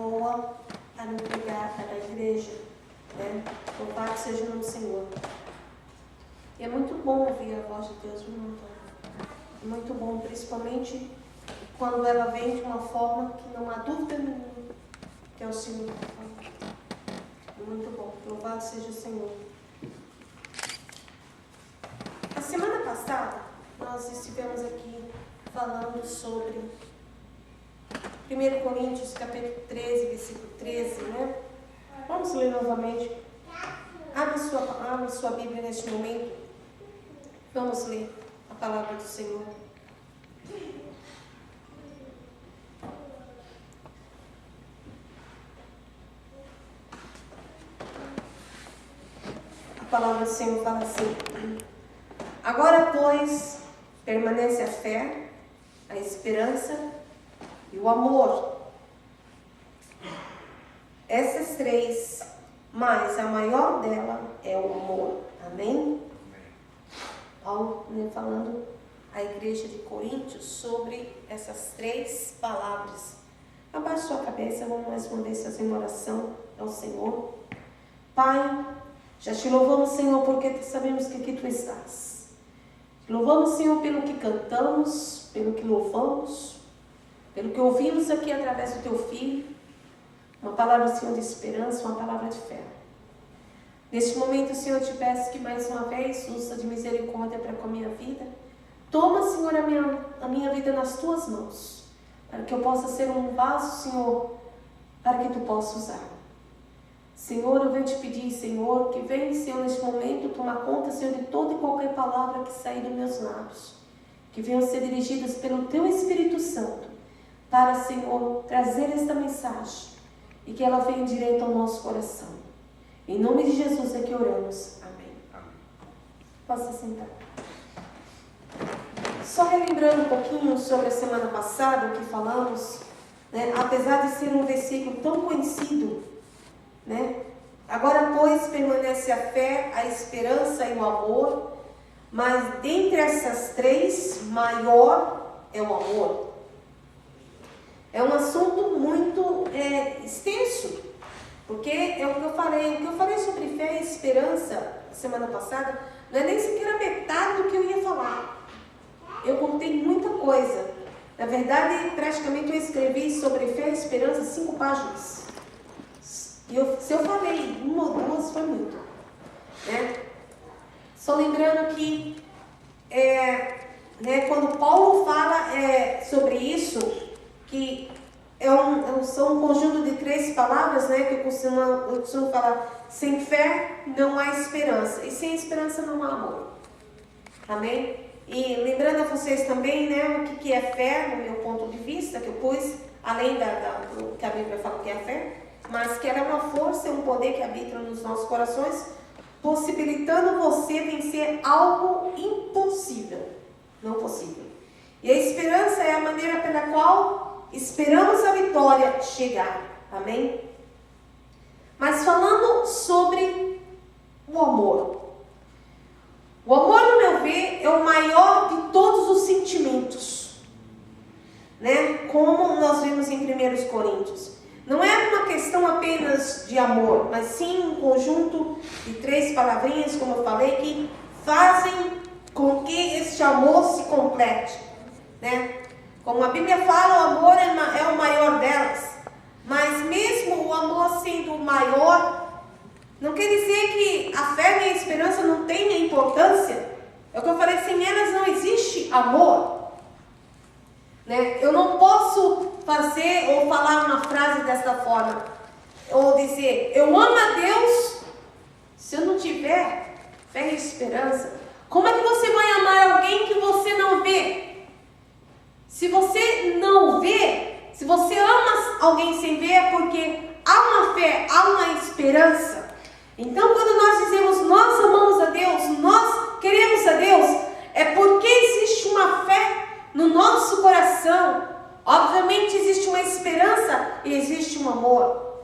boa para entregar para a igreja, né? Louvado seja o nome do Senhor. E é muito bom ouvir a voz de Deus, viu, Antônio? É muito bom, principalmente quando ela vem de uma forma que não há dúvida nenhuma que é o Senhor que está falando. É muito bom. Louvado seja o Senhor. A semana passada, nós estivemos aqui falando sobre 1 Coríntios, capítulo 13, versículo 13, né? Vamos ler novamente. Abra sua Bíblia neste momento. Vamos ler a palavra do Senhor. A palavra do Senhor fala assim: agora, pois, permanece a fé, a esperança e o amor. Essas três, mas a maior dela é o amor. Amém? Paulo, falando à igreja de Coríntios sobre essas três palavras. Abaixe sua cabeça, vamos responder essas em oração ao Senhor. Pai, já te louvamos, Senhor, porque sabemos que aqui Tu estás. Te louvamos, Senhor, pelo que cantamos, pelo que louvamos, pelo que ouvimos aqui através do Teu Filho. Uma palavra, Senhor, de esperança, uma palavra de fé. Neste momento, Senhor, eu te peço que mais uma vez usa de misericórdia para com a minha vida. Toma, Senhor, a minha vida nas Tuas mãos, para que eu possa ser um vaso, Senhor, para que Tu possa usar. Senhor, eu venho te pedir, Senhor, que venha, Senhor, neste momento, tomar conta, Senhor, de toda e qualquer palavra que sair dos meus lábios, que venham ser dirigidas pelo Teu Espírito Santo, para, Senhor, trazer esta mensagem, e que ela venha direto ao nosso coração. Em nome de Jesus é que oramos. Amém. Posso sentar. Só relembrando um pouquinho sobre a semana passada, o que falamos, né? Apesar de ser um versículo tão conhecido, né? Agora, pois, permanece a fé, a esperança e o amor, mas dentre essas três, maior é o amor. É um assunto muito extenso, porque é o que eu falei. O que eu falei sobre fé e esperança semana passada não é nem sequer a metade do que eu ia falar. Eu contei muita coisa. Na verdade, praticamente eu escrevi sobre fé e esperança 5 páginas. E se eu falei uma ou duas, foi muito, né? Só lembrando que quando Paulo fala sobre isso, que são um conjunto de 3 palavras, né, que eu costumo falar: sem fé não há esperança, e sem esperança não há amor. Amém? E lembrando a vocês também, né, o que é fé, no meu ponto de vista, que eu pus, além do que a Bíblia fala que é fé, mas que ela é uma força, é um poder que habita nos nossos corações, possibilitando você vencer algo impossível, não possível. E a esperança é a maneira pela qual esperamos a vitória chegar. Amém? Mas falando sobre o amor. O amor, no meu ver, é o maior de todos os sentimentos, né? Como nós vimos em 1 Coríntios. Não é uma questão apenas de amor, mas sim um conjunto de 3 palavrinhas, como eu falei, que fazem com que este amor se complete, né? Como a Bíblia fala, o amor é o maior delas. Mas mesmo o amor sendo o maior, não quer dizer que a fé e a esperança não tenham importância. É o que eu falei, sem elas não existe amor, né? Eu não posso fazer ou falar uma frase dessa forma, ou dizer, eu amo a Deus, se eu não tiver fé e esperança. Como é que você vai amar alguém que você não vê? Se você não vê, se você ama alguém sem ver, é porque há uma fé, há uma esperança. Então, quando nós dizemos, nós amamos a Deus, nós queremos a Deus, é porque existe uma fé no nosso coração. Obviamente existe uma esperança e existe um amor.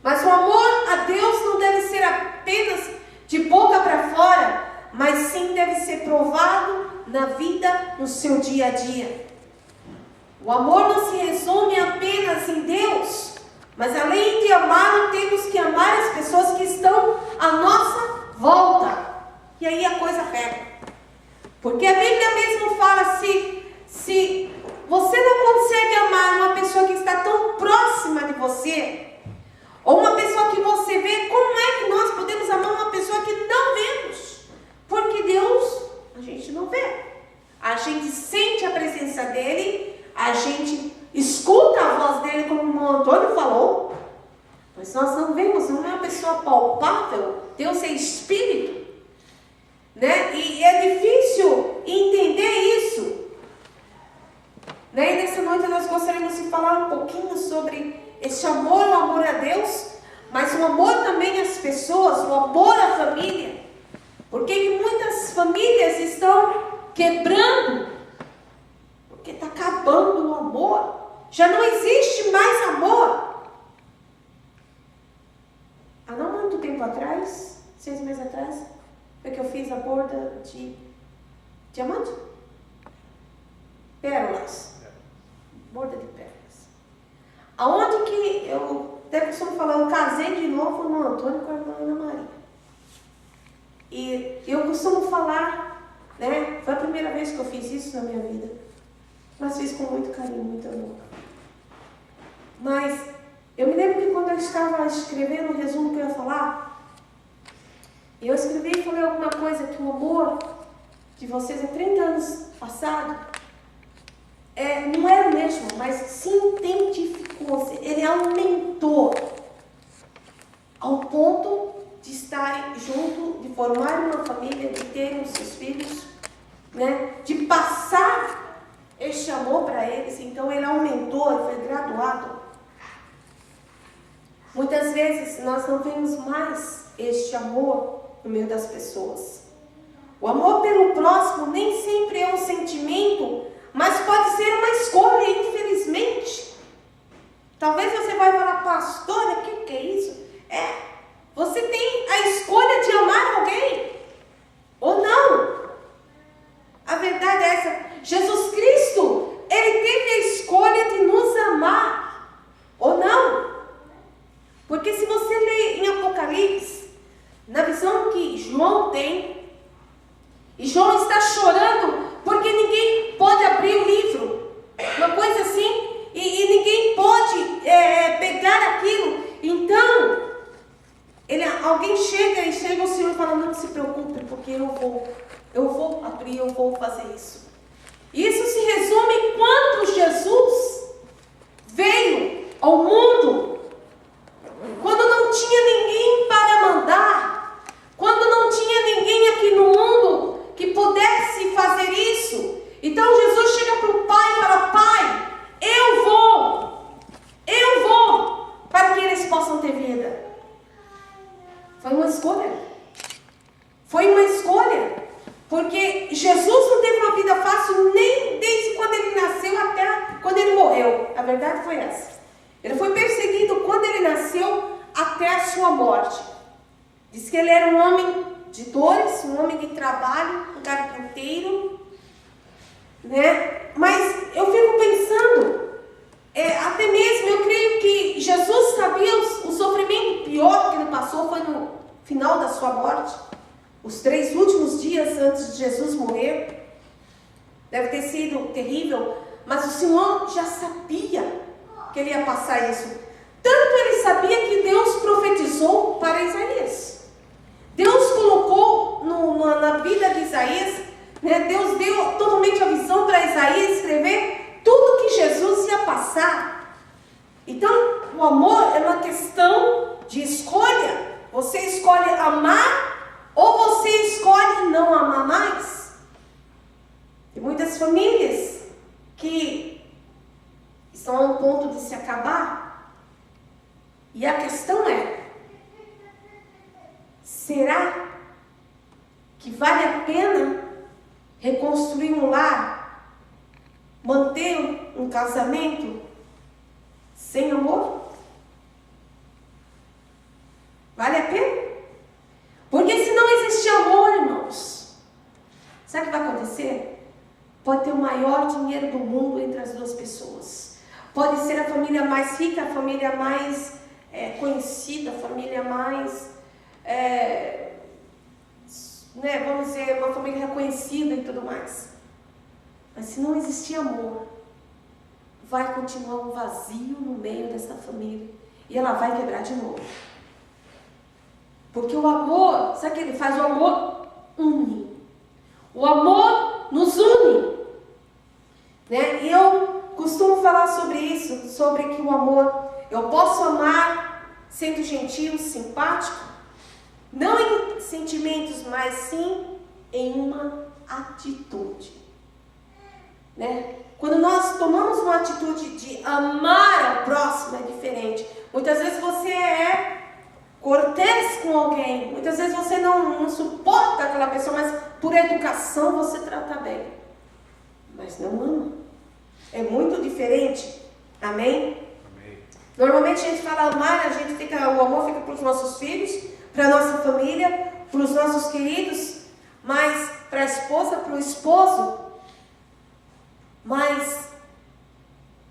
Mas o amor a Deus não deve ser apenas de boca para fora, mas sim deve ser provado na vida, no seu dia a dia. O amor não se resume apenas em Deus. de amar, temos que amar as pessoas que estão à nossa volta. E aí a coisa pega. Porque a Bíblia mesmo fala, se você não consegue amar uma pessoa que está tão próxima de você, ou uma pessoa que você vê, como é que nós podemos amar uma pessoa que não vemos? Porque Deus, a gente não vê. A gente sente a presença dele, a gente escuta a voz dele, como o Antônio falou, mas nós não vemos, não é uma pessoa palpável. Deus é espírito, né? E é difícil entender isso, né? E nessa noite nós gostaríamos de falar um pouquinho sobre esse amor, o amor a Deus, mas o amor também às pessoas, o amor à família. Porque muitas famílias estão quebrando, porque está acabando o amor. Já não existe mais amor. Há não muito tempo atrás, 6 meses atrás, foi que eu fiz a borda de diamante? Pérolas. Borda de pérolas. Aonde que eu, até costumo falar, eu casei de novo no Antônio com a irmã Ana Maria. E eu costumo falar, né, foi a primeira vez que eu fiz isso na minha vida, mas fiz com muito carinho, muito amor. Mas eu me lembro que quando eu estava escrevendo o resumo que eu ia falar, eu escrevi e falei alguma coisa que o amor de vocês há 30 anos passado, não era o mesmo, mas se intensificou, ele aumentou ao ponto de estarem junto, de formar uma família, de terem os seus filhos, né? De passar este amor para eles. Então ele aumentou, ele foi graduado. Muitas vezes nós não vemos mais este amor no meio das pessoas. O amor pelo próximo nem sempre é um sentimento, mas pode ser uma escolha, infelizmente. Talvez você vai falar, pastora, o que é isso? Você tem a escolha de amar alguém, ou não. A verdade é essa. Jesus Cristo, ele teve a escolha de nos amar, ou não. Porque se você lê em Apocalipse, na visão que João tem, e João está chorando porque ninguém pode abrir o livro, uma coisa assim, e ninguém pode pegar aquilo. Então, alguém chega ao Senhor e fala, não se preocupe, porque eu vou abrir, eu vou fazer isso. Isso se resume quando Jesus veio ao mundo, quando não tinha ninguém para mandar, quando não tinha ninguém aqui no mundo que pudesse fazer isso. Então Jesus chega para o Pai e fala, Pai, eu vou, para que eles possam ter vida. Foi uma escolha. Foi uma escolha. Porque Jesus não teve uma vida fácil nem desde quando ele nasceu até quando ele morreu. A verdade foi essa. Ele foi perseguido quando ele nasceu até a sua morte. Diz que ele era um homem de dores, um homem de trabalho, um carpinteiro, né? Mas eu fico pensando, até mesmo eu creio que Jesus sabia o sofrimento pior que ele passou foi no final da sua morte. Os 3 últimos dias antes de Jesus morrer, deve ter sido terrível, mas o Senhor já sabia que ele ia passar isso. Tanto ele sabia que Deus profetizou para Isaías. Deus colocou na vida de Isaías, né, Deus deu totalmente a visão para Isaías escrever tudo que Jesus ia passar. Então, o amor é uma questão de escolha. Você escolhe amar ou você escolhe não amar mais? Tem muitas famílias que estão a um ponto de se acabar. E a questão é, será que vale a pena reconstruir um lar, manter um casamento sem amor? Vale a pena? Porque se não existe amor, irmãos, sabe o que vai acontecer? Pode ter o maior dinheiro do mundo entre as duas pessoas. Pode ser a família mais rica, a família mais conhecida, a família mais, vamos dizer, uma família reconhecida e tudo mais. Mas se não existir amor, vai continuar um vazio no meio dessa família. E ela vai quebrar de novo. Porque o amor, sabe o que ele faz? O amor une. O amor nos une. E eu costumo falar sobre isso, sobre que o amor, eu posso amar sendo gentil, simpático, não em sentimentos, mas sim em uma atitude. Quando nós tomamos uma atitude de amar ao próximo, é diferente. Muitas vezes você é cortês com alguém, muitas vezes você não suporta aquela pessoa, mas por educação você trata bem. Mas não ama. É muito diferente. Amém? Amém. Normalmente a gente fala amar, o amor fica para os nossos filhos, para a nossa família, para os nossos queridos, mas para a esposa, para o esposo. Mas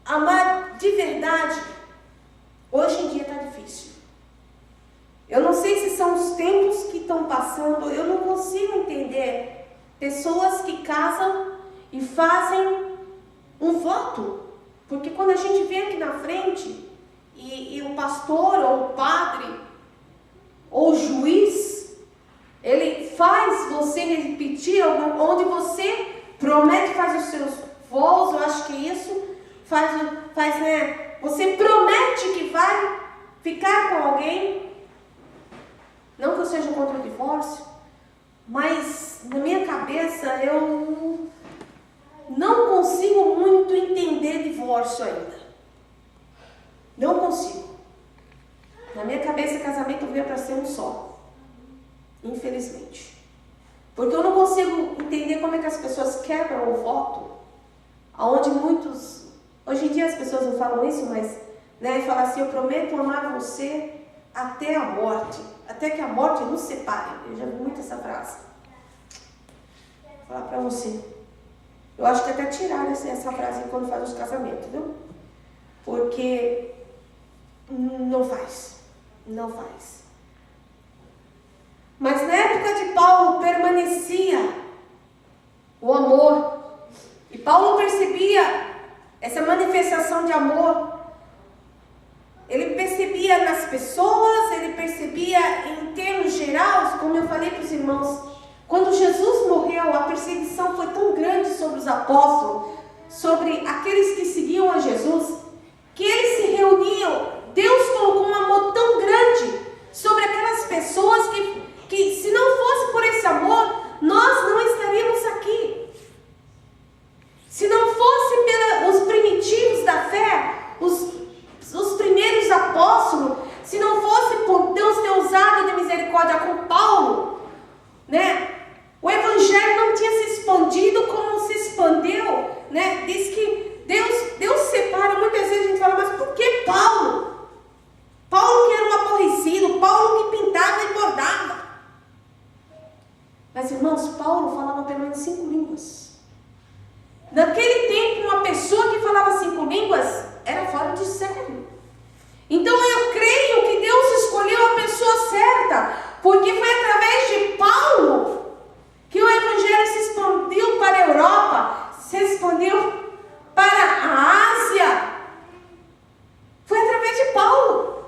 amar de verdade, hoje em dia está difícil. Eu não sei se são os tempos que estão passando, eu não consigo entender pessoas que casam e fazem um voto. Porque quando a gente vem aqui na frente e o pastor ou o padre ou o juiz, ele faz você repetir onde você promete, faz os seus voos, eu acho que isso você promete que vai ficar com alguém. Não que eu seja contra o divórcio, mas na minha cabeça eu não consigo muito entender divórcio ainda. Não consigo. Na minha cabeça, casamento veio para ser um só. Infelizmente. Porque eu não consigo entender como é que as pessoas quebram o voto. Aonde muitos... Hoje em dia as pessoas não falam isso, mas... E falam assim, eu prometo amar você até a morte. Até que a morte nos separe. Eu já vi muito essa frase. Vou falar para você. Eu acho que até tiraram essa frase quando faz os casamentos, viu? Porque não faz. Não faz. Mas na época de Paulo permanecia o amor. E Paulo percebia essa manifestação de amor. Ele percebia nas pessoas, ele percebia em termos gerais, como eu falei para os irmãos. Quando Jesus morreu, a perseguição foi tão grande sobre os apóstolos, sobre aqueles que seguiam a Jesus, que eles se reuniam. Deus colocou um amor tão grande sobre aquelas pessoas que se não fosse por esse amor, nós não estaríamos aqui. Se não fosse pelos primitivos da fé, os primeiros apóstolos, se não fosse por Deus ter usado de misericórdia com Paulo, o evangelho não tinha se expandido como se expandeu, Diz que Deus separa, muitas vezes a gente fala, mas por que Paulo? Paulo que era um aborrecido, Paulo que pintava e bordava. Mas irmãos, Paulo falava pelo menos 5 línguas. Naquele tempo, uma pessoa que falava 5 línguas era fora de sério. Então eu creio que Deus escolheu a pessoa certa, porque foi através de Paulo que o evangelho se expandiu para a Europa, se expandiu para a Ásia. Foi através de Paulo.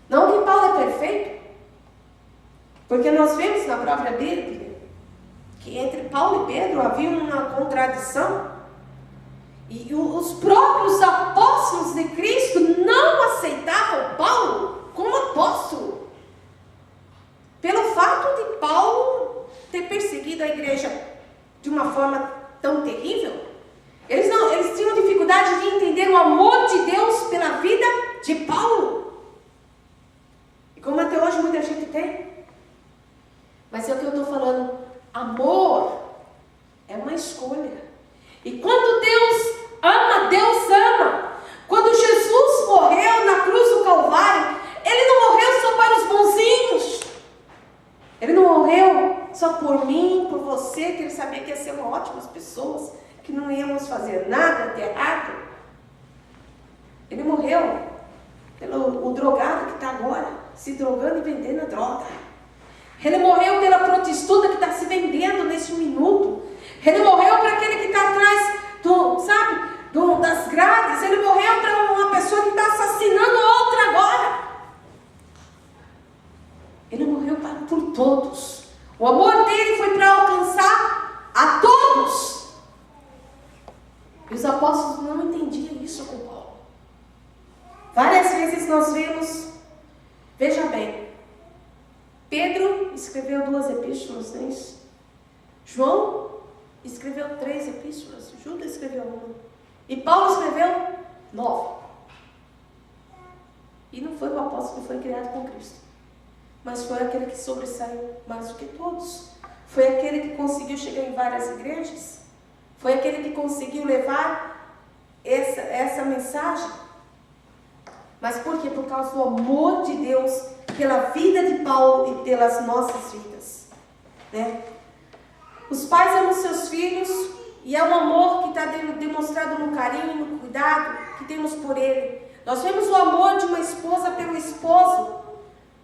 Não que Paulo é perfeito, porque nós vemos na própria Bíblia que entre Paulo e Pedro havia uma contradição. E os próprios apóstolos de Cristo não aceitavam Paulo como apóstolo. Pelo fato de Paulo ter perseguido a igreja de uma forma tão terrível, eles tinham dificuldade de entender o amor de Deus pela vida de Paulo. E como até hoje muita gente tem. Mas é o que eu estou falando. Amor é uma escolha. E quando Deus ama, Deus ama. Quando Jesus morreu na cruz do Calvário, Ele não morreu só para os bonzinhos. Ele não morreu só por mim, por você, que Ele sabia que ia ser ótimas pessoas, que não íamos fazer nada de errado. Ele morreu o drogado que está agora se drogando e vendendo a droga. Ele morreu pela prostituta que está se vendendo nesse minuto. Ele morreu para aquele que está atrás das grades. Ele morreu para uma pessoa que está assassinando outra agora. Ele morreu por todos. O amor dele foi para alcançar a todos. E os apóstolos não entendiam isso com Paulo. Várias vezes nós vemos, veja bem, Pedro escreveu 2 epístolas, não é isso? João escreveu 3 epístolas, Judas escreveu 1. E Paulo escreveu 9. E não foi o apóstolo que foi criado com Cristo, mas foi aquele que sobressaiu mais do que todos. Foi aquele que conseguiu chegar em várias igrejas. Foi aquele que conseguiu levar essa mensagem. Mas por quê? Por causa do amor de Deus pela vida de Paulo e pelas nossas vidas, né? Os pais amam seus filhos e é um amor que está demonstrado no carinho, no cuidado que temos por ele. Nós vemos o amor de uma esposa pelo esposo,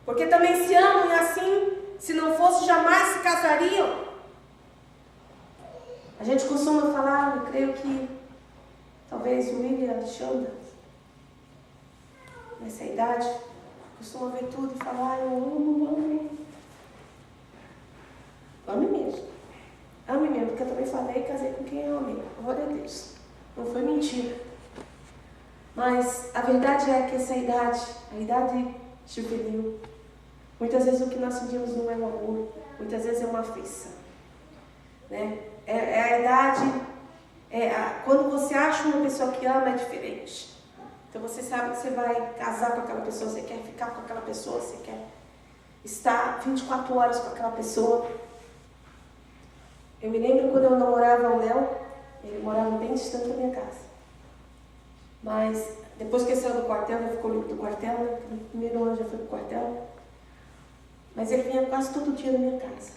porque também se amam e assim, se não fosse, jamais se casariam. A gente costuma falar, eu creio que talvez o William Alexandre, nessa idade, costuma ver tudo e falar, eu amo. Ame mesmo. Ame mesmo, porque eu também falei e casei com quem eu amei. Glória a Deus. Não foi mentira. Mas a verdade é que essa idade, a idade juvenil, muitas vezes o que nós sentimos não é um amor, muitas vezes é uma aflição, né? É a idade, quando você acha uma pessoa que ama, é diferente. Então você sabe que você vai casar com aquela pessoa, você quer ficar com aquela pessoa, você quer estar 24 horas com aquela pessoa. Eu me lembro quando eu namorava o Léo, ele morava bem distante da minha casa. Mas depois que ele saiu do quartel, já ficou livre do quartel, né? No primeiro ano já foi pro quartel. Mas ele vinha quase todo dia na minha casa.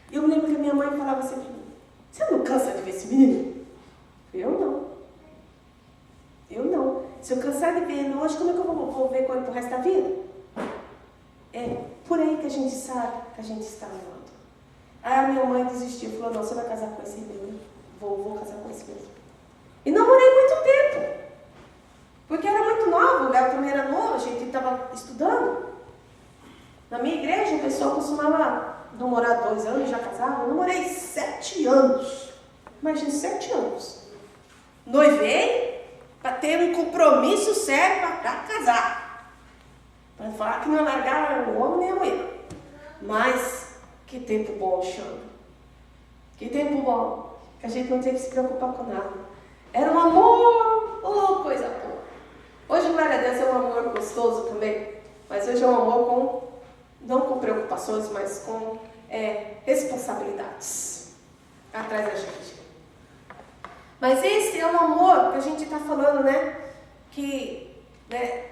E eu me lembro que a minha mãe falava sempre pra mim, você não cansa de ver esse menino? Eu não. Se eu cansar de ver ele hoje, como é que eu vou ver com ele pro resto da vida? É por aí que a gente sabe que a gente está amando. Aí a minha mãe desistiu, falou, não, você vai casar com esse mesmo. Vou casar com esse mesmo. E namorei muito tempo. Porque era muito nova, o Léo também era novo, a gente estava estudando. Na minha igreja, o pessoal costumava namorar 2 anos, já casava. Eu namorei 7 anos. Imagina, 7 anos. Noivei para ter um compromisso sério para casar. Para falar que não largava o homem nem a mulher. Mas que tempo bom, Alexandre. Que tempo bom. Que a gente não tem que se preocupar com nada. Era um amor, coisa boa. Hoje, glória a Deus, é um amor gostoso também. Mas hoje é um amor não com preocupações, mas com responsabilidades atrás da gente. Mas esse é um amor que a gente está falando, né? Que, né,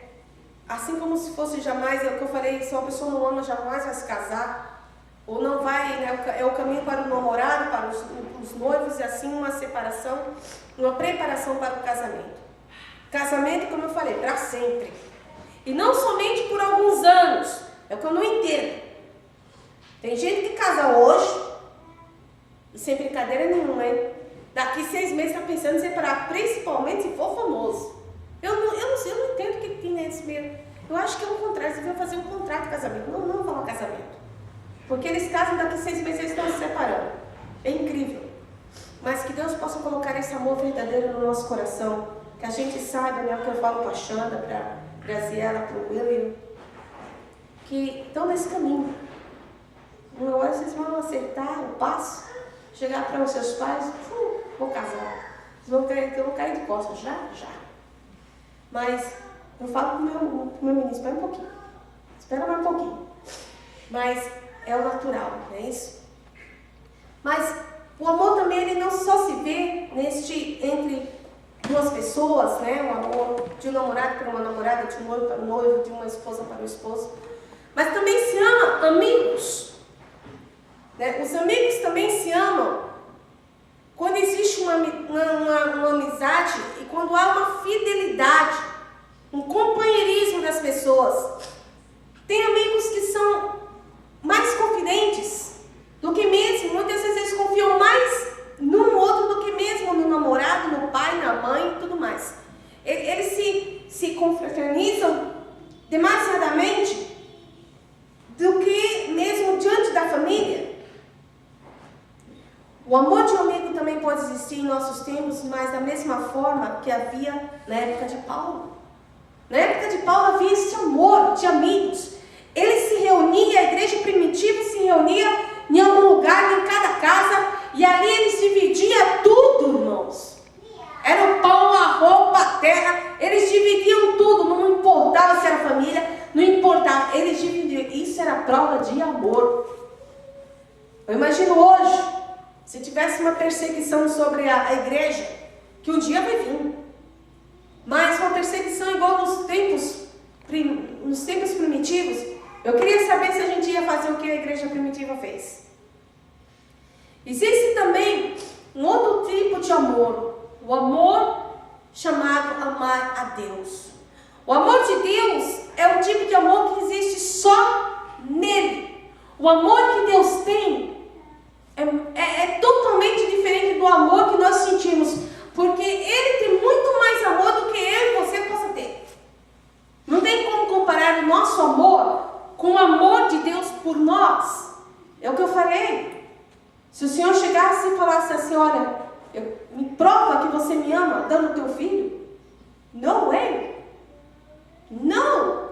assim como se fosse jamais, é o que eu falei, se uma pessoa não ama, jamais vai se casar. Ou não vai, né, é o caminho para o namorado, para os noivos, e assim uma separação, uma preparação para o casamento. Casamento, como eu falei, para sempre. E não somente por alguns anos, é o que eu não entendo. Tem gente que casa hoje, e sem brincadeira nenhuma, hein? Daqui 6 meses está pensando em separar, principalmente se for famoso. Eu não entendo o que tem nesse meio. Eu acho que é o contrário, você vai fazer um contrato de casamento. Não falar casamento. Porque eles casam, daqui 6 meses eles estão se separando. É incrível. Mas que Deus possa colocar esse amor verdadeiro no nosso coração. Que a gente saiba, né, o que eu falo para a Xanda, para a Graziela, para o William, que estão nesse caminho. Uma hora vocês vão acertar o passo, chegar para os seus pais, vou casar. Vocês vão cair de costas, já. Mas eu falo para o meu menino, espera um pouquinho. Espera mais um pouquinho. Mas é o natural, não é isso? Mas o amor também, ele não só se vê entre 2 pessoas, né? O amor de um namorado para uma namorada, de um noivo para um noivo, de uma esposa para um esposo. Mas também se ama amigos. Né? Os amigos também se amam quando existe uma amizade e quando há uma fidelidade, um companheirismo das pessoas. pessoas. Tem amigos que são mais confidentes do que mesmo. Muitas vezes eles confiam mais num outro do que mesmo no namorado, no pai, na mãe e tudo mais. Eles se confraternizam demasiadamente do que mesmo diante da família. O amor de um amigo também pode existir em nossos tempos, mas da mesma forma que havia na época de Paulo. Na época de Paulo havia esse amor de amigos. Ele se reunia, a igreja primitiva se reunia em algum lugar, em cada casa, e ali eles dividiam tudo, irmãos. Era o pão, a roupa, a terra, eles dividiam tudo, não importava se era família, não importava, eles dividiam. Isso era prova de amor. Eu imagino hoje, se tivesse uma perseguição sobre a igreja, que um dia vai vir, mas uma perseguição igual nos tempos primitivos, eu queria saber se a gente ia fazer o que a igreja primitiva fez. Existe também um outro tipo de amor, o amor chamado amar a Deus. O amor de Deus é um tipo de amor que existe só nele. O amor que Deus tem é totalmente diferente do amor que nós sentimos, porque Ele tem muito mais amor do que eu e você possa ter. Não tem como comparar o nosso amor com o amor de Deus por nós. É o que eu falei. Se o Senhor chegasse e falasse assim, olha, me prova que você me ama dando teu filho. No way. Não.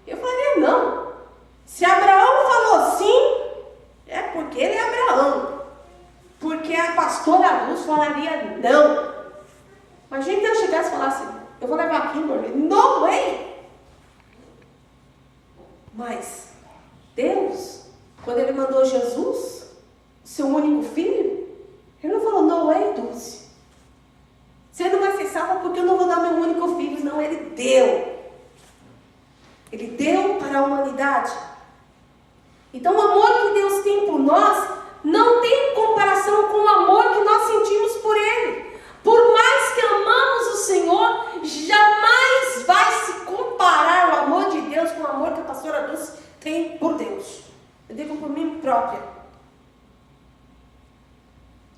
Eu falaria não. Se Abraão falou sim, é porque ele é Abraão. Porque a pastora Luz falaria não. Imagina Deus chegasse e falasse, eu vou levar aqui, no way. Mas Deus, quando Ele mandou Jesus, seu único filho, Ele não falou, no way, Dulce. Você não vai ser salva porque eu não vou dar meu único filho. Não, Ele deu. Ele deu para a humanidade. Então o amor que Deus tem por nós não tem comparação com o amor que nós sentimos por Ele. Por mais que amamos o Senhor, jamais vai se comparar o amor de Deus com o amor que a pastora Dulce tem por Deus. Eu digo por mim própria.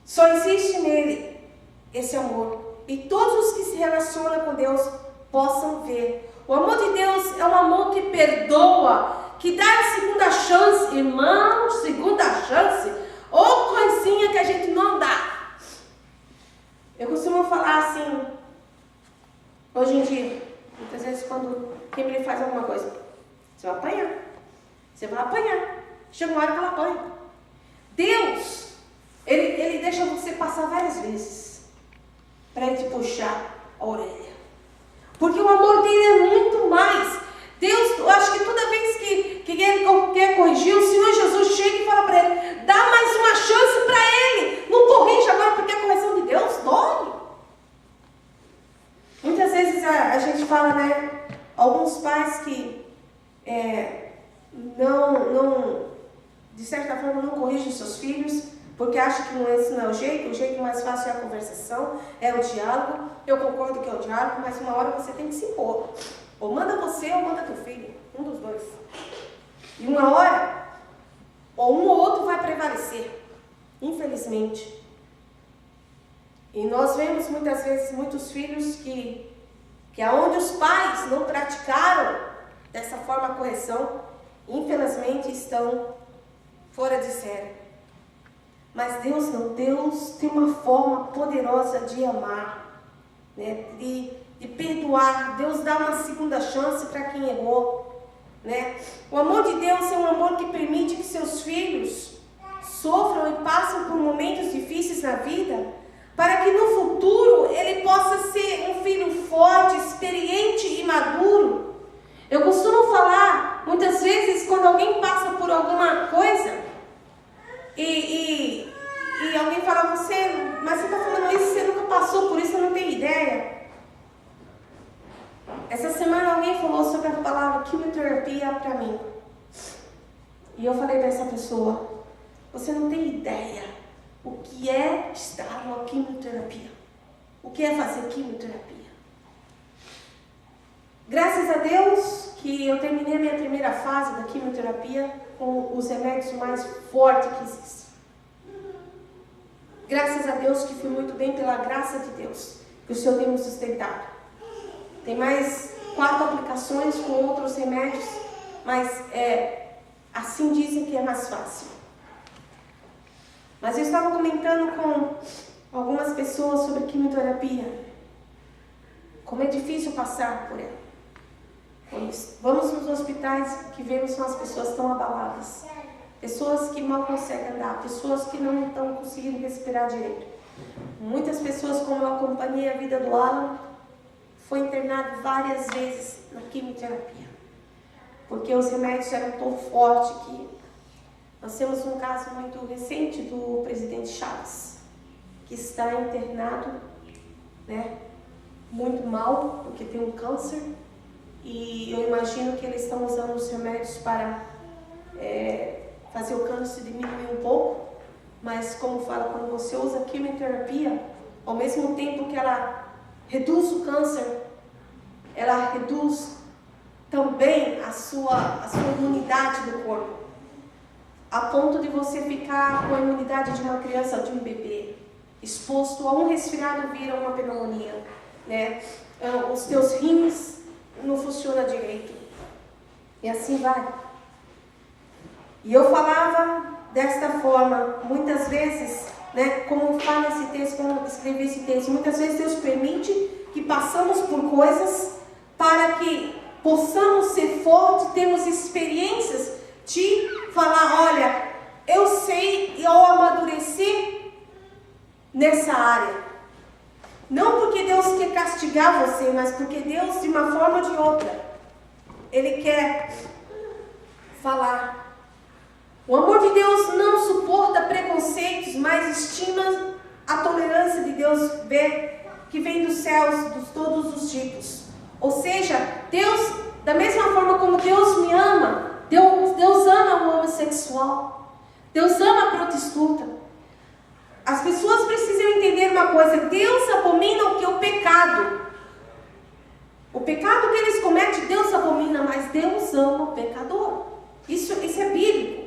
Só existe nele esse amor. E todos os que se relacionam com Deus possam ver. O amor de Deus é um amor que perdoa, que dá a segunda chance. Irmãos, segunda chance. Ou coisinha que a gente não dá. Eu costumo falar assim, hoje em dia, muitas vezes quando quem me faz alguma coisa, você vai apanhar. Você vai apanhar. Chega uma hora que ela apanha. Deus, Ele deixa você passar várias vezes para Ele te puxar a orelha. Porque o amor dele é muito mais. Deus, eu acho que toda vez que Ele quer corrigir, o Senhor Jesus chega e fala para ele, dá mais uma chance para Ele. Não corrige agora porque a correção de Deus dói. Muitas vezes a gente fala, né? Alguns pais que de certa forma não corrigem seus filhos, porque acham que esse não é o jeito mais fácil é a conversação, é o diálogo. Eu concordo que é o diálogo, mas uma hora você tem que se impor. Ou manda você ou manda teu filho, um dos dois. E uma hora, ou um ou outro vai prevalecer, infelizmente. E nós vemos muitas vezes muitos filhos que aonde os pais não praticaram dessa forma a correção, infelizmente estão fora de série. Mas Deus não, Deus tem uma forma poderosa de amar, né? de perdoar. Deus dá uma segunda chance para quem errou, né? O amor de Deus é um amor que permite que seus filhos sofram e passem por momentos difíceis na vida, para que no futuro ele possa ser um filho forte, experiente e maduro. Eu costumo falar, muitas vezes, quando alguém passa por alguma coisa, e alguém fala, mas você está falando isso, você nunca passou por isso, você não tem ideia. Essa semana alguém falou sobre a palavra quimioterapia para mim. E eu falei para essa pessoa, você não tem ideia o que é estar numa quimioterapia. O que é fazer quimioterapia. Graças a Deus que eu terminei a minha primeira fase da quimioterapia com os remédios mais fortes que existem. Graças a Deus que fui muito bem pela graça de Deus, que o Senhor tem me sustentado. Tem mais 4 aplicações com outros remédios, mas assim dizem que é mais fácil. Mas eu estava comentando com algumas pessoas sobre quimioterapia, como é difícil passar por ela. Vamos nos hospitais que vemos são as pessoas tão abaladas, pessoas que mal conseguem andar, pessoas que não estão conseguindo respirar direito. Muitas pessoas, como eu acompanhei a vida do Alan, foi internado várias vezes na quimioterapia, porque os remédios eram tão fortes que nós temos um caso muito recente do presidente Chaves, que está internado, né, muito mal, porque tem um câncer, e eu imagino que eles estão usando os remédios para fazer o câncer diminuir um pouco, mas como fala, quando você usa quimioterapia, ao mesmo tempo que ela reduz o câncer, ela reduz também a sua imunidade do corpo, a ponto de você ficar com a imunidade de uma criança ou de um bebê, exposto a um resfriado vira uma pneumonia, né? Os teus rins não funcionam direito, e assim vai. E eu falava desta forma, muitas vezes, né, como fala esse texto, como escrevi esse texto, muitas vezes Deus permite que passamos por coisas para que possamos ser fortes, termos experiências de falar, olha, eu sei e eu amadureci nessa área. Não porque Deus quer castigar você, mas porque Deus, de uma forma ou de outra, Ele quer falar. O amor de Deus não suporta preconceitos, mas estima a tolerância de Deus que vem dos céus, de todos os tipos. Ou seja, Deus, da mesma forma como Deus me ama, Deus ama o homossexual, Deus ama a prostituta. As pessoas precisam entender uma coisa: Deus abomina o que? O pecado. O pecado que eles cometem, Deus abomina, mas Deus ama o pecador. Isso é bíblico.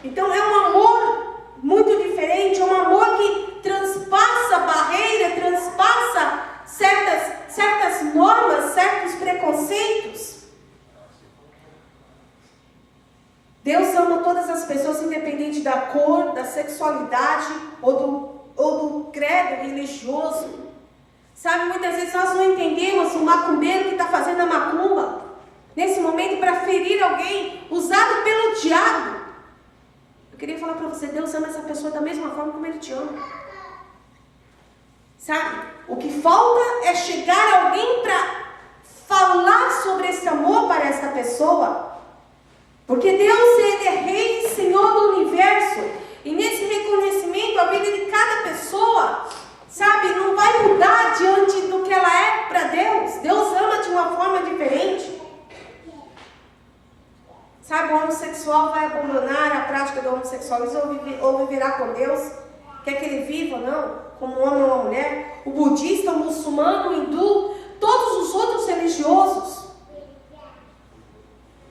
Então é um amor muito diferente, é um amor que transpassa barreira, transpassa certas normas, certos preconceitos. Deus ama todas as pessoas, independente da cor, da sexualidade ou do credo religioso. Sabe, muitas vezes nós não entendemos o macumbeiro que está fazendo a macumba, nesse momento, para ferir alguém, usado pelo diabo. Eu queria falar para você, Deus ama essa pessoa da mesma forma como Ele te ama. Sabe, o que falta é chegar alguém para falar sobre esse amor para essa pessoa. Porque Deus, Ele é Rei e Senhor do Universo. E nesse reconhecimento, a vida de cada pessoa, sabe, não vai mudar diante do que ela é para Deus. Deus ama de uma forma diferente. Sabe, o homossexual vai abandonar a prática do homossexualismo ou viverá com Deus. Quer que ele viva ou não, como um homem ou uma mulher. O budista, o muçulmano, o hindu, todos os outros religiosos,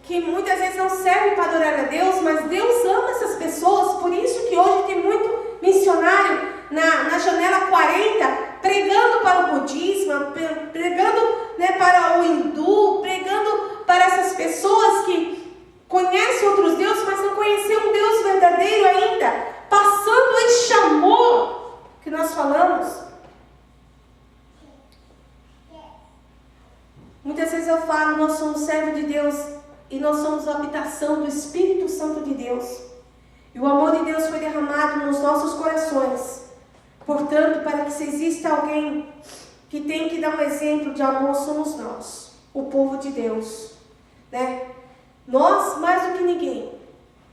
que muitas vezes não servem para adorar a Deus, mas Deus ama essas pessoas. Por isso que hoje tem muito missionário na janela 40, pregando para o budismo, pregando, né, para o hindu, pregando para essas pessoas que conhecem outros deuses, mas não conhecem um Deus verdadeiro ainda, passando este amor que nós falamos. Muitas vezes eu falo, nós somos servos de Deus e nós somos a habitação do Espírito Santo de Deus. E o amor de Deus foi derramado nos nossos corações. Portanto, para que se exista alguém que tem que dar um exemplo de amor, somos nós, o povo de Deus, né? Nós, mais do que ninguém,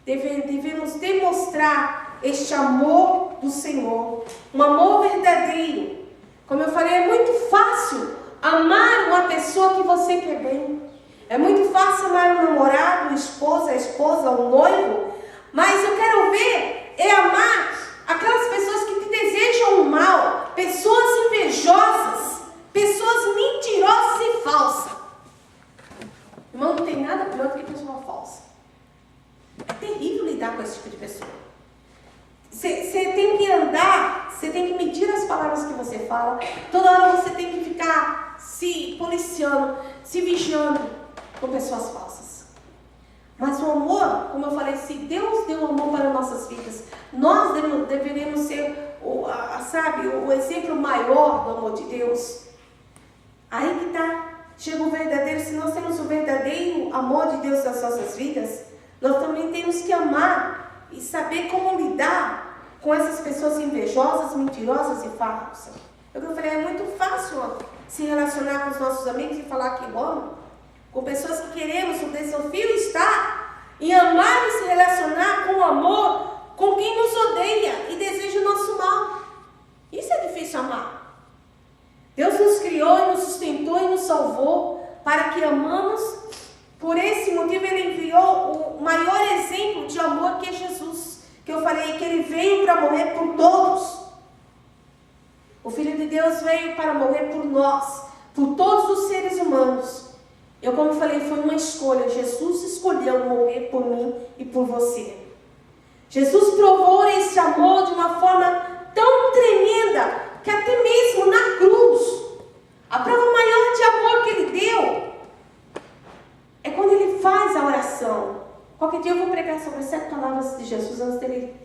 devemos demonstrar este amor do Senhor, um amor verdadeiro. Como eu falei, é muito fácil amar uma pessoa que você quer bem. É muito fácil amar um namorado, a esposa, um noivo. Mas eu quero ver é amar aquelas pessoas que te desejam o mal, pessoas invejosas, pessoas mentirosas e falsas. Irmão, não tem nada com esse tipo de pessoa. Você tem que andar, você tem que medir as palavras que você fala. Toda hora você tem que ficar se policiando, se vigiando com pessoas falsas. Mas o amor, como eu falei, se Deus deu amor para nossas vidas, nós deveríamos ser o exemplo maior do amor de Deus. Aí que está. Chega o verdadeiro, se nós temos o verdadeiro amor de Deus nas nossas vidas, nós também temos que amar e saber como lidar com essas pessoas invejosas, mentirosas e falsas. Eu falei, é muito fácil se relacionar com os nossos amigos e falar que amo, com pessoas que queremos. O desafio está em amar e se relacionar com amor com quem nos odeia e deseja o nosso mal. Isso é difícil amar. Deus nos criou e nos sustentou e nos salvou para que amamos. Por esse motivo Ele enviou o maior exemplo de amor, que é Jesus. Que eu falei que Ele veio para morrer por todos. O Filho de Deus veio para morrer por nós, por todos os seres humanos. Eu, como falei, foi uma escolha. Jesus escolheu morrer por mim e por você. Jesus provou esse amor de uma forma tão tremenda que até mesmo na cruz, a prova maior de amor que Ele deu é quando Ele faz a oração. Qualquer dia eu vou pregar sobre as 7 palavras de Jesus antes dele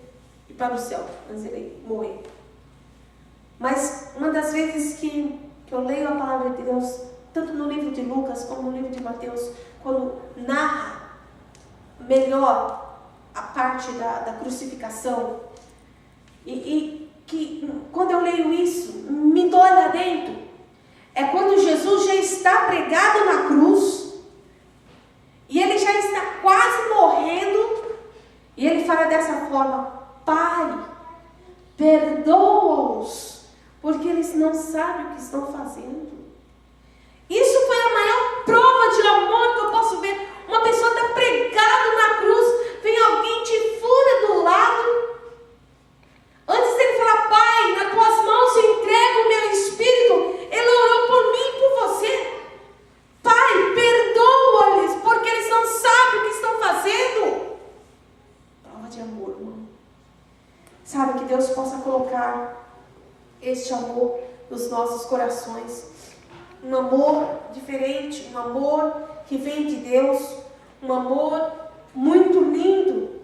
ir para o céu, antes dele morrer. Mas uma das vezes que eu leio a palavra de Deus, tanto no livro de Lucas como no livro de Mateus, quando narra melhor a parte da crucificação, e que quando eu leio isso, me dói lá dentro, é quando Jesus já está pregado na cruz, e Ele já está quase morrendo, e Ele fala dessa forma: Pai, perdoa-os, porque eles não sabem o que estão fazendo. Isso foi a maior prova de amor que eu posso ver. Uma pessoa está pregada na cruz, vem alguém te fura do lado. Antes dele falar: Pai, nas tuas mãos eu entrego o meu espírito, Ele orou por mim e por você. Pai, perdoa-lhes, porque eles não sabem o que estão fazendo. Prova de amor, irmão. Sabe, que Deus possa colocar este amor nos nossos corações. Um amor diferente, um amor que vem de Deus, um amor muito lindo.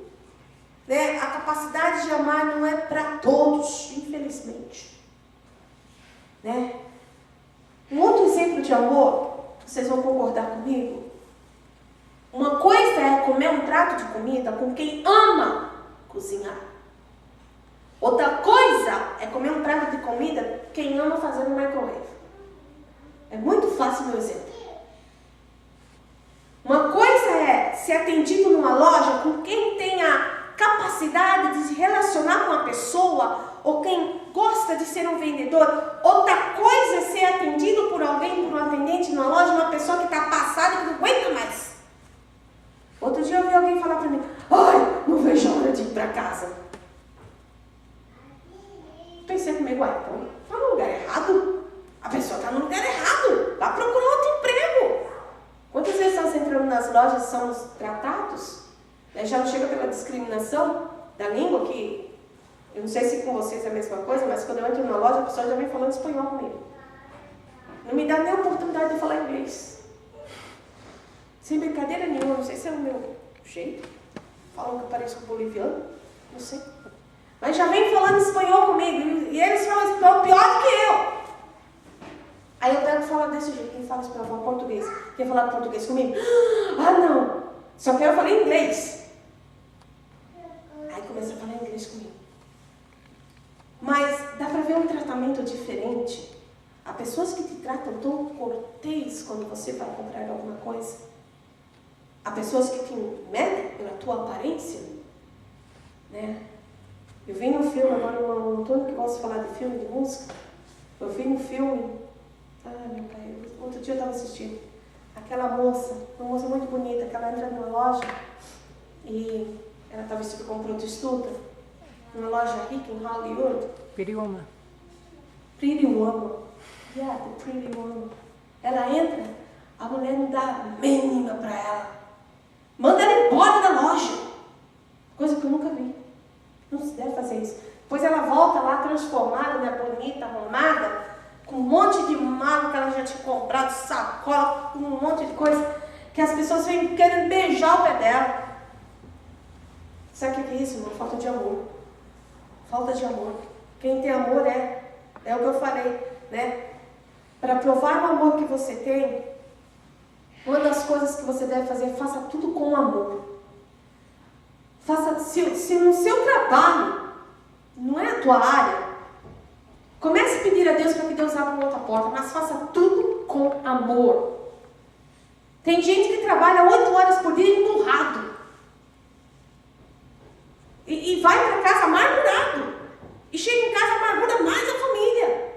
Né? A capacidade de amar não é para todos, infelizmente. Né? Um outro exemplo de amor, vocês vão concordar comigo? Uma coisa é comer um prato de comida com quem ama cozinhar. Outra coisa é comer um prato de comida quem ama fazer no microwave. É muito fácil meu exemplo. Uma coisa é ser atendido numa loja com quem tem a capacidade de se relacionar com a pessoa, ou quem gosta de ser um vendedor. Outra coisa é ser atendido por alguém, por um atendente numa loja, uma pessoa que está passada e que não aguenta mais. Outro dia eu vi alguém falar para mim: ai, não vejo a hora de ir para casa. Pensei comigo: então está no lugar errado. A pessoa está no lugar errado. Vai procurar outro emprego. Quantas vezes nós entramos nas lojas e somos tratados? Já não chega pela discriminação da língua, que eu não sei se com vocês é a mesma coisa, mas quando eu entro numa loja, a pessoa já vem falando espanhol comigo. Não me dá nem a oportunidade de falar inglês. Sem brincadeira nenhuma, não sei se é o meu jeito. Falam que eu pareço com boliviano, não sei. Mas já vem falando espanhol comigo, e eles falam espanhol pior do que eu. Aí eu pego e falo desse jeito: quem fala espanhol fala português. Quem fala português comigo? Ah, não! Só que eu falei inglês. Aí começa a falar inglês comigo. Mas dá para ver um tratamento diferente. Há pessoas que te tratam tão cortês quando você vai comprar alguma coisa. Há pessoas que te medem pela tua aparência. Né? Eu vi no filme, agora o Antônio que gosta de falar de filme, de música. Eu vi no filme. Meu pai, outro dia eu estava assistindo. Aquela moça, uma moça muito bonita, que ela entra numa loja e ela está vestida como prostituta, numa loja rica em Hollywood. Pretty Woman. Pretty Woman. Yeah, the Pretty Woman. Ela entra, a mulher não dá a mínima para ela. Manda ela embora da loja. Coisa que eu nunca deve fazer isso. Depois ela volta lá transformada, né, bonita, arrumada, com um monte de mala que ela já tinha comprado, sacola, com um monte de coisa, que as pessoas vêm querendo beijar o pé dela. Sabe o que é isso, irmão? Falta de amor. Falta de amor. Quem tem amor é o que eu falei, né? Para provar o amor que você tem, uma das coisas que você deve fazer, faça tudo com amor. Faça, se no seu trabalho, não é a tua área, comece a pedir a Deus para que Deus abra uma outra porta, mas faça tudo com amor. Tem gente que trabalha 8 horas por dia empurrado. E vai para casa amargurado. E chega em casa amargura mais a família.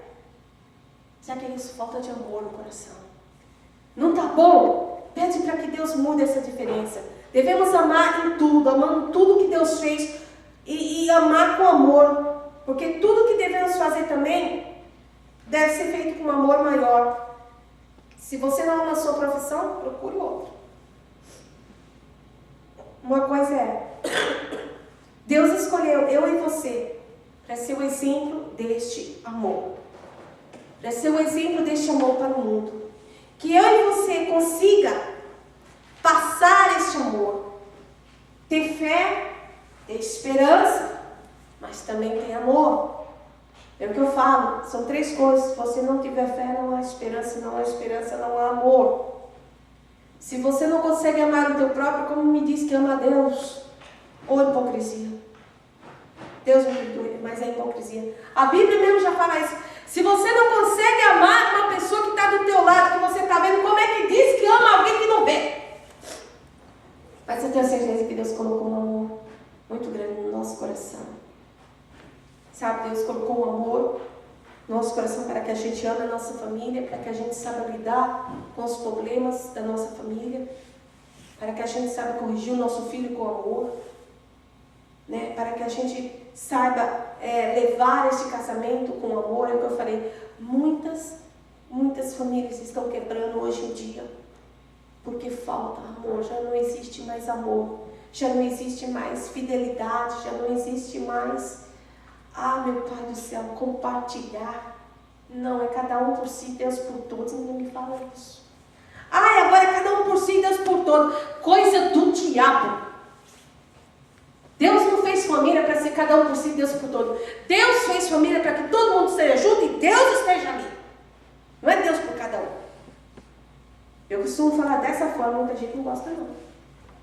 Sabe que é isso? Falta de amor no coração. Não está bom? Pede para que Deus mude essa diferença. Devemos amar em tudo, amando tudo que Deus fez e amar com amor. Porque tudo que devemos fazer também deve ser feito com um amor maior. Se você não ama a sua profissão, procure outra. Uma coisa é, Deus escolheu eu e você para ser o exemplo deste amor. Para ser o exemplo deste amor para o mundo. Que eu e você consiga passar este amor. Ter fé, ter esperança, mas também ter amor. É o que eu falo, são 3 coisas. Se você não tiver fé, não há esperança, não há esperança, não há amor. Se você não consegue amar o teu próprio, como me diz que ama a Deus? Ou hipocrisia. Deus me perdoe, mas é hipocrisia. A Bíblia mesmo já fala isso. Se você não consegue amar uma pessoa que está do teu lado, que você está vendo, como é que diz que ama alguém que não vê? Mas eu tenho certeza que Deus colocou um amor muito grande no nosso coração. Sabe, Deus colocou um amor no nosso coração para que a gente ame a nossa família, para que a gente saiba lidar com os problemas da nossa família, para que a gente saiba corrigir o nosso filho com amor, né? Para que a gente saiba levar este casamento com amor. É o que eu falei, muitas famílias estão quebrando hoje em dia, porque falta amor, já não existe mais amor, já não existe mais fidelidade, já não existe mais... Ah, meu Pai do céu, compartilhar. Não, é cada um por si, Deus por todos. Ninguém me fala isso. Ah, agora é cada um por si, Deus por todos. Coisa do diabo. Deus não fez família para ser cada um por si, Deus por todos. Deus fez família para que todo mundo esteja junto e Deus esteja ali. Não é Deus por cada um. Eu costumo falar dessa forma, muita gente não gosta não.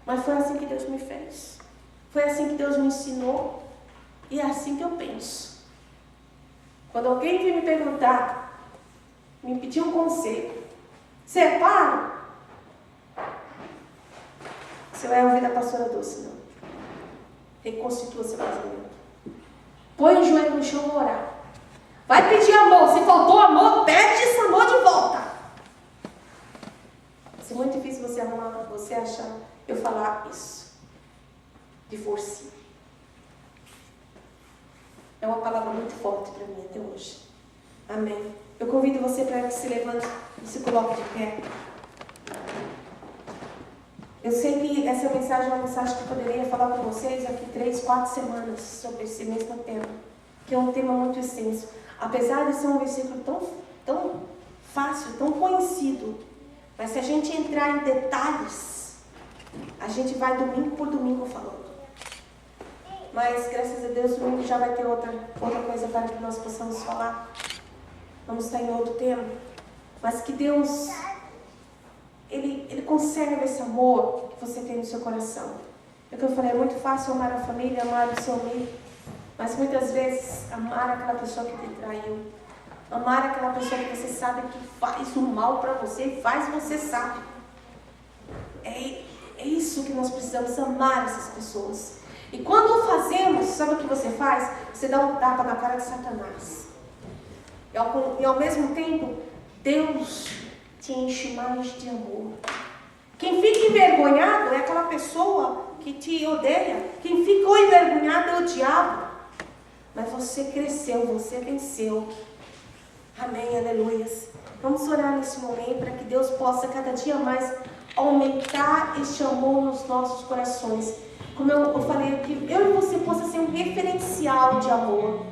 Mas foi assim que Deus me fez. Foi assim que Deus me ensinou. E é assim que eu penso. Quando alguém vem me perguntar, me pedir um conselho, separa. Você vai ouvir da pastora Dulce, não. Reconstitua seu casamento. Põe o joelho no chão e orar. Vai pedir amor. Se faltou amor, pede esse amor de volta. Vai ser muito difícil você achar eu falar isso. Divorcie. É uma palavra muito forte para mim até hoje. Amém. Eu convido você para que se levante e se coloque de pé. Eu sei que essa mensagem é uma mensagem que eu poderia falar com vocês aqui 3, 4 semanas sobre esse mesmo tema, que é um tema muito extenso. Apesar de ser um versículo tão fácil, tão conhecido, mas se a gente entrar em detalhes, a gente vai domingo por domingo falando. Mas, graças a Deus, domingo já vai ter outra coisa para que nós possamos falar. Vamos estar em outro tema. Mas que Deus, Ele conserva esse amor que você tem no seu coração. É o que eu falei, é muito fácil amar a família, amar o seu amigo. Mas muitas vezes, amar aquela pessoa que te traiu. Amar aquela pessoa que você sabe que faz o mal para você e faz você sabe. É isso que nós precisamos, amar essas pessoas. E quando fazemos, sabe o que você faz? Você dá um tapa na cara de Satanás. E ao mesmo tempo, Deus te enche mais de amor. Quem fica envergonhado é aquela pessoa que te odeia. Quem ficou envergonhado é o diabo. Mas você cresceu, você venceu. Amém, aleluias. Vamos orar nesse momento para que Deus possa cada dia mais aumentar este amor nos nossos corações. como eu falei aqui, eu e você possa ser um referencial de amor.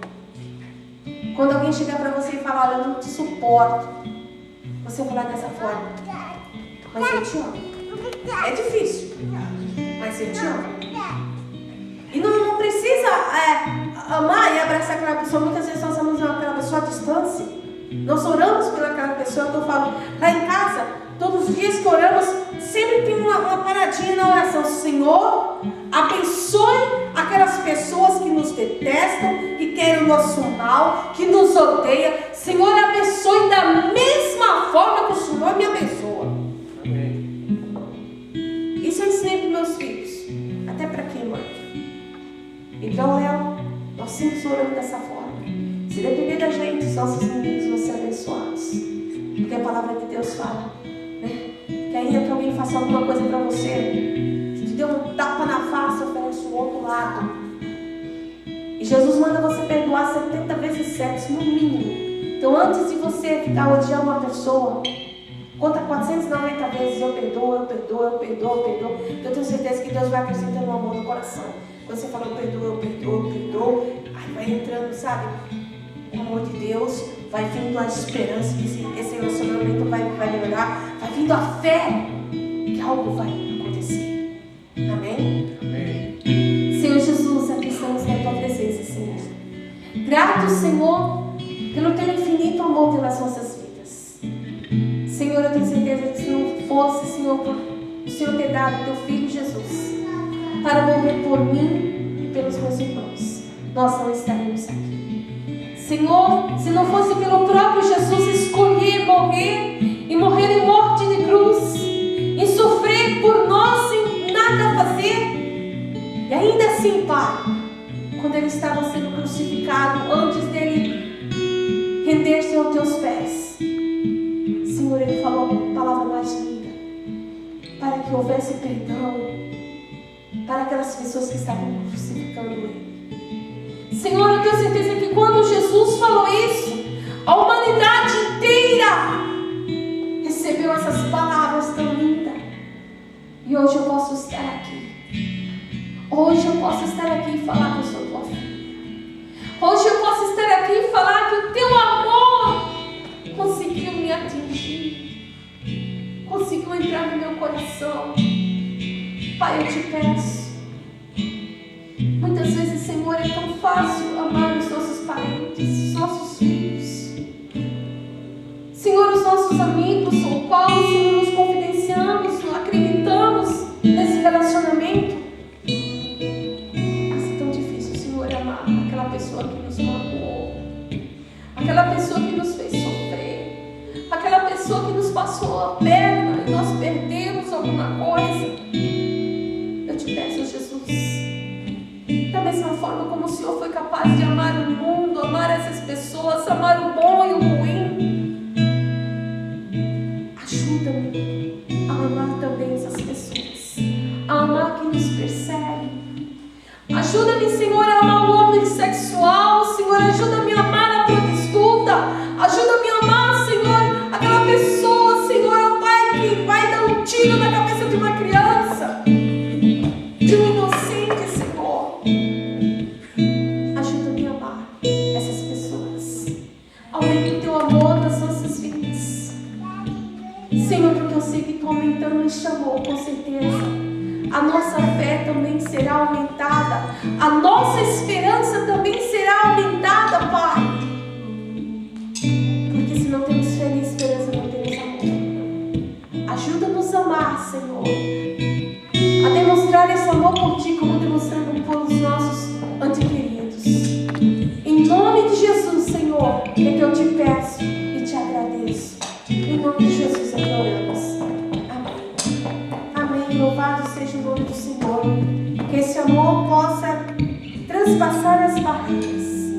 Quando alguém chegar para você e falar, olha, eu não te suporto, você falar dessa forma, mas eu te amo. É difícil, mas eu te amo. E não precisa amar e abraçar aquela pessoa. Muitas vezes nós amamos aquela pessoa à distância. Nós oramos pelaquela pessoa, que eu falo, lá em casa, todos os dias que oramos, sempre tem uma paradinha na oração. Senhor, abençoe aquelas pessoas que nos detestam, que querem o nosso mal, que nos odeiam. Senhor, abençoe da mesma forma que o Senhor me abençoa. Amém. Isso eu ensinei para meus filhos. Até para quem, mãe? Então, Léo, nós sempre oramos dessa forma. Se depender da gente, os nossos inimigos vão ser abençoados. Porque a palavra de Deus fala, né? Que ainda que alguém faça alguma coisa para você, que te dê um tapa na face, oferece o outro lado. E Jesus manda você perdoar 70 vezes 7, no mínimo. Então, antes de você ficar odiando uma pessoa, conta 490 vezes, eu perdoo, eu perdoo, eu perdoo, eu perdoo. Eu tenho certeza que Deus vai acrescentando um amor no coração. Quando você fala, eu perdoo, eu perdoo, eu perdoo, aí vai entrando, sabe? O amor de Deus, vai vindo a esperança que esse relacionamento vai melhorar, vai vindo a fé que algo vai acontecer. Amém? Amém. Senhor Jesus, aqui estamos na tua presença, Senhor. Grato, Senhor, pelo teu infinito amor pelas nossas vidas. Senhor, eu tenho certeza que se não fosse, Senhor, por o Senhor ter dado teu Filho Jesus para morrer por mim e pelos meus irmãos, nós não estaríamos aqui. Senhor, se não fosse pelo próprio Jesus escolher morrer e morrer em morte de cruz, em sofrer por nós sem nada fazer, e ainda assim, Pai, quando Ele estava sendo crucificado, antes dele render-se aos teus pés, Senhor, Ele falou a palavra mais linda, para que houvesse perdão para aquelas pessoas que estavam crucificando Ele. Senhor, eu tenho certeza que quando Jesus falou isso, a humanidade inteira recebeu essas palavras tão lindas. E hoje eu posso estar aqui. Hoje eu posso estar aqui e falar que eu sou tua filha. Hoje eu posso estar aqui e falar que o teu amor conseguiu me atingir. Conseguiu entrar no meu coração. Pai, eu te peço. Muitas vezes, Senhor, é tão fácil amar os nossos parentes, os nossos filhos. Senhor, os nossos amigos, o qual, Senhor, nos confidenciamos, acreditamos nesse relacionamento. Mas é tão difícil, Senhor, amar aquela pessoa que nos magoou, aquela pessoa que nos fez sofrer, aquela pessoa que nos passou a perna e nós perdemos alguma coisa. Eu te peço, Jesus, da mesma forma como o Senhor foi capaz de amar o mundo, amar essas pessoas, amar o bom e o ruim, ajuda-me a amar também essas pessoas, a amar quem nos persegue. Ajuda-me, Senhor, a amar o homem sexual. Senhor, ajuda-me a amar a prostituta. Ajuda-me a amar, Senhor, aquela pessoa, Senhor, o Pai, que vai dar um tiro na cabeça de uma criança, de um inocente, Senhor. Ajuda-me a amar essas pessoas. Aumenta o teu amor nas nossas vidas, Senhor, porque eu sei que tu aumentando este amor, com certeza a nossa fé também será aumentada, a nossa esperança também será aumentada, Pai. Porque se não temos fé nem esperança, não temos amor. Ajuda-nos a amar, Senhor, a demonstrar esse amor por Ti, como demonstramos por os nossos antequeridos. Em nome de Jesus, Senhor, é que eu te peço e te agradeço. Em nome de Jesus é que oramos. Louvado seja o nome do Senhor. Que esse amor possa transpassar as barreiras.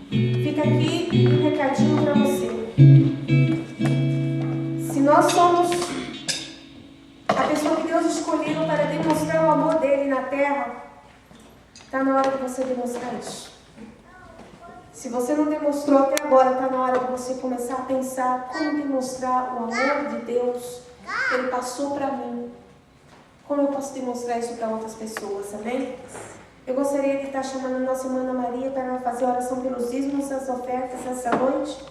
Fica aqui um recadinho para você. Se nós somos a pessoa que Deus escolheu para demonstrar o amor dele na terra, está na hora de você demonstrar isso. Se você não demonstrou até agora, está na hora de você começar a pensar como demonstrar o amor de Deus que Ele passou para mim. como eu posso demonstrar isso para outras pessoas, amém? Eu gostaria de estar chamando a nossa irmã Ana Maria para fazer oração pelos dízimos, as ofertas essa noite.